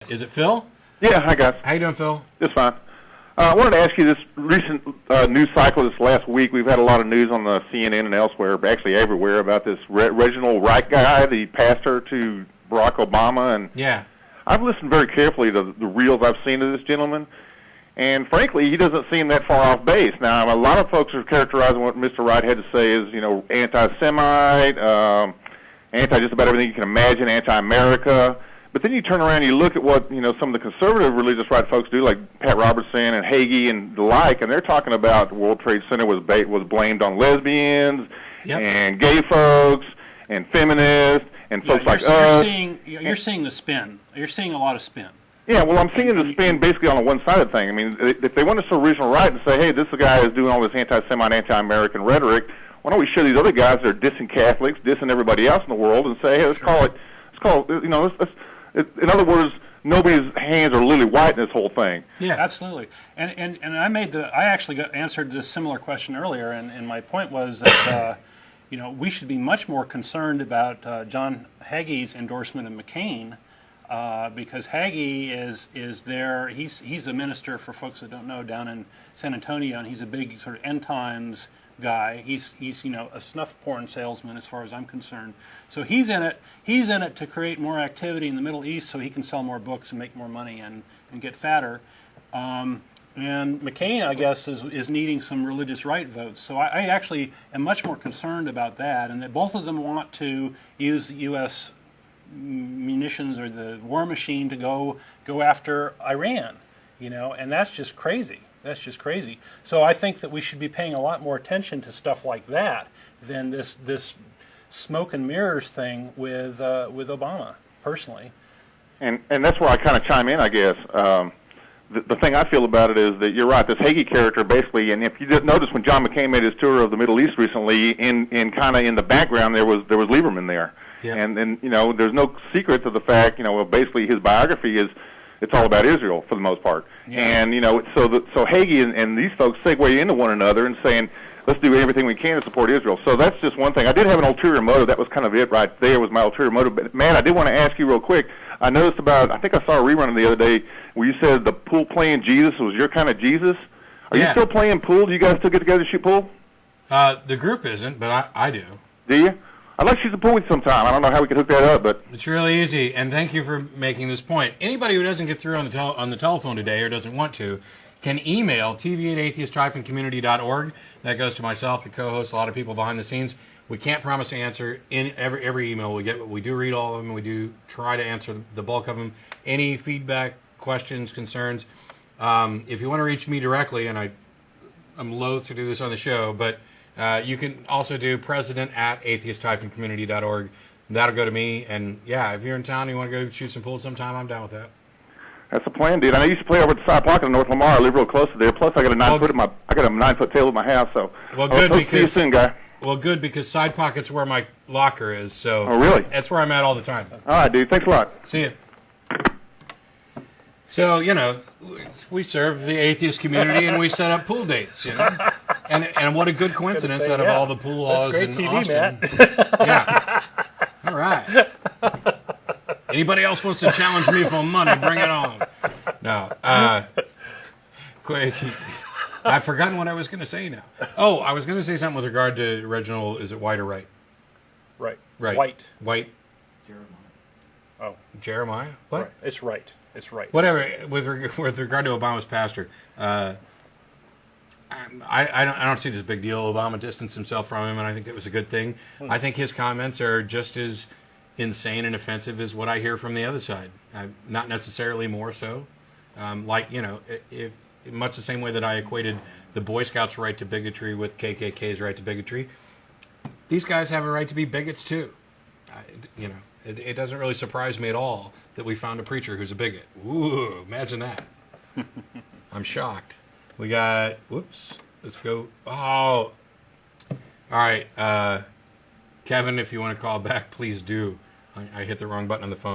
Is it Phil? Yeah, hi guys. How you doing, Phil? Just fine. I wanted to ask you this recent news cycle this last week. We've had a lot of news on the CNN and elsewhere, actually everywhere, about this Reginald Wright guy, the pastor to Barack Obama. And yeah, I've listened very carefully to the reels I've seen of this gentleman, and frankly, he doesn't seem that far off base. Now, a lot of folks are characterizing what Mr. Wright had to say as, you know, anti-Semite, anti just about everything you can imagine, anti-America. But then you turn around and you look at what, you know, some of the conservative religious right folks do, like Pat Robertson and Hagee and the like, and they're talking about the World Trade Center was blamed on lesbians and gay folks and feminists and folks like us. You're seeing the spin. You're seeing a lot of spin. Yeah, well, I'm seeing the spin basically on the one-sided thing. I mean, if they want to show original right and say, hey, this guy is doing all this anti-Semite, anti-American rhetoric, why don't we show these other guys that are dissing Catholics, dissing everybody else in the world, and say, hey, let's call it, you know, in other words, nobody's hands are lily white in this whole thing. Yeah, absolutely. And I actually answered this similar question earlier, and my point was that you know, we should be much more concerned about John Hagee's endorsement of McCain, because Hagee is there. He's a minister, for folks that don't know, down in San Antonio, and he's a big sort of end times guy. He's you know, a snuff porn salesman as far as I'm concerned. So he's in it. He's in it to create more activity in the Middle East, so he can sell more books and make more money and get fatter. And McCain, I guess, is needing some religious right votes. So I actually am much more concerned about that, and that both of them want to use the U.S. munitions or the war machine to go after Iran. You know, and that's just crazy. That's just crazy. So I think that we should be paying a lot more attention to stuff like that than this smoke and mirrors thing with Obama, personally. And that's where I kind of chime in, I guess. The thing I feel about it is that you're right. This Hagee character, basically, and if you didn't notice when John McCain made his tour of the Middle East recently, in kind of in the background there was Lieberman there, and you know, there's no secret to the fact, you know, well, basically his biography is. It's all about Israel for the most part, and you know, so Hagee and these folks segue into one another and saying, let's do everything we can to support Israel. So that's just one thing. I did have an ulterior motive. That was kind of it right there. Was my ulterior motive. But man, I did want to ask you real quick. I noticed I think I saw a rerun the other day where you said the pool playing Jesus was your kind of Jesus. Are you still playing pool? Do you guys still get together to shoot pool? The group isn't, but I do. Do you? I'd like to shoot the pool with you sometime. I don't know how we could hook that up, but it's really easy. And thank you for making this point. Anybody who doesn't get through on the telephone today or doesn't want to can email tv@atheist-community.org. That goes to myself, the co-host, a lot of people behind the scenes. We can't promise to answer in every email we get, but we do read all of them. We do try to answer the bulk of them. Any feedback, questions, concerns. If you want to reach me directly, and I'm loath to do this on the show, but you can also do president@atheist-community.org. That'll go to me. And yeah, if you're in town and you want to go shoot some pool sometime, I'm down with that. That's the plan, dude. I used to play over at the side pocket in North Lamar. I live real close to there. Plus, I got a 9-foot table at my house. So well, good because see you soon, guy. Well, good because side pocket's where my locker is. So really? That's where I'm at all the time. All right, dude. Thanks a lot. See you. So, you know, we serve the atheist community and we set up pool dates, you know. And what a good coincidence out of all the pool laws in Austin. Yeah. All right. Anybody else wants to challenge me for money, bring it on. No. Quick. I've forgotten what I was going to say now. Oh, I was going to say something with regard to Reginald. Is it White or Wright? Right. White. Jeremiah. Oh. Jeremiah? What? Right. It's right. It's right. Whatever. With regard to Obama's pastor, I don't see this big deal. Obama distanced himself from him, and I think that was a good thing. I think his comments are just as insane and offensive as what I hear from the other side. Not necessarily more so. Like, you know, if much the same way that I equated the Boy Scouts' right to bigotry with KKK's right to bigotry, these guys have a right to be bigots too. You know, it doesn't really surprise me at all that we found a preacher who's a bigot. Ooh, imagine that. I'm shocked. We got, whoops, let's go. Oh, all right. Kevin, if you want to call back, please do. I hit the wrong button on the phone.